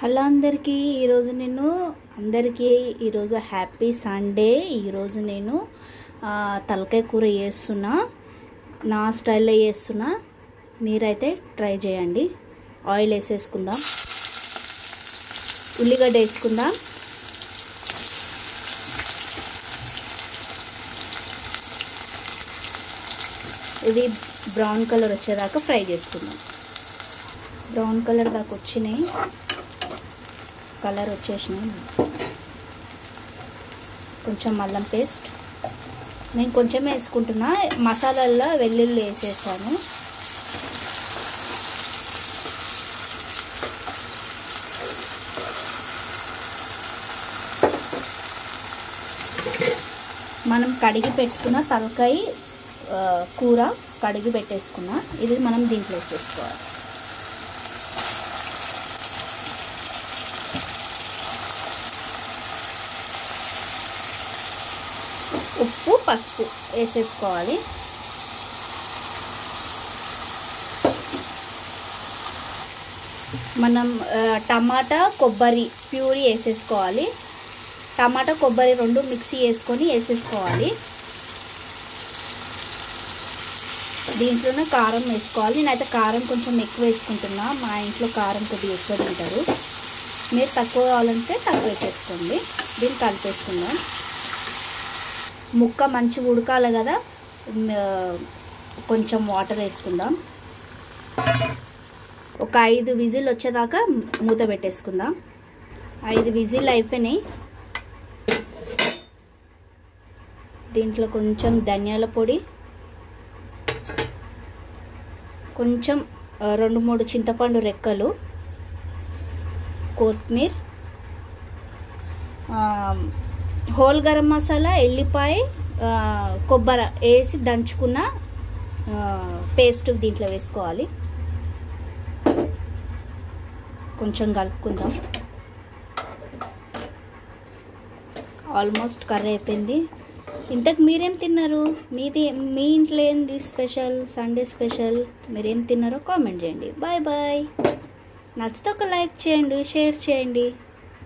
Hello అందరికీ ఈరోజు happy Sunday. ఈరోజు నేను తలకాయ కూర చేస్తున్నా, నా స్టైల్లో చేస్తున్నా. మీరైతే ట్రై చేయండి. ఆయిల్ వేసేసుకుందాం, ఉల్లిగడ్డ వేసుకుందాం, ఇది బ్రౌన్ కలర్ వచ్చేదాకా ఫ్రై చేసుకుందాం. బ్రౌన్ కలర్ దాకా వచ్చినాయి, కలర్ వచ్చేసినాయి. కొంచెం అల్లం పేస్ట్ నేను కొంచెం వేసుకుంటున్నా, మసాలాల్లో వెల్లుల్లి వేసేసాను. మనం కడిగి పెట్టుకున్న తలకాయ కూర కడిగి పెట్టేసుకున్నా, ఇది మనం దీంట్లో వేసేసుకోవాలి. ఉప్పు పసుపు వేసేసుకోవాలి. మనం టమాటా కొబ్బరి ప్యూరీ వేసేసుకోవాలి. టమాటా కొబ్బరి రెండు మిక్సీ వేసుకొని వేసేసుకోవాలి. దీంట్లోనే కారం వేసుకోవాలి. నేనైతే కారం కొంచెం ఎక్కువ వేసుకుంటున్నా, మా ఇంట్లో కారం కొద్దిగా ఎక్కువ తింటారు. మీరు తక్కువ కావాలంటే తక్కువ వేసేసుకోండి. దీన్ని కలిపేసుకుందాం. ముక్క మంచిగా ఉడకాలి కదా, కొంచెం వాటర్ వేసుకుందాం. ఒక 5 విజిల్ వచ్చేదాకా మూత పెట్టేసుకుందాం. 5 విజిల్ అయిపోయినాయి. దీంట్లో కొంచెం ధనియాల పొడి, కొంచెం 2-3 చింతపండు రెక్కలు, కొత్తిమీర, హోల్ గరం మసాలా, ఎల్లిపాయ, కొబ్బరి వేసి దంచుకున్న పేస్ట్ దీంట్లో వేసుకోవాలి. కొంచెం కలుపుకుందాం. ఆల్మోస్ట్ కర్రీ అయిపోయింది. ఇంతకు మీరేం తిన్నారు? మీ ఇంట్లో ఏంది స్పెషల్? సండే స్పెషల్ మీరేం తిన్నారో కామెంట్ చేయండి. Bye bye. నచ్చితే ఒక లైక్ చేయండి, షేర్ చేయండి.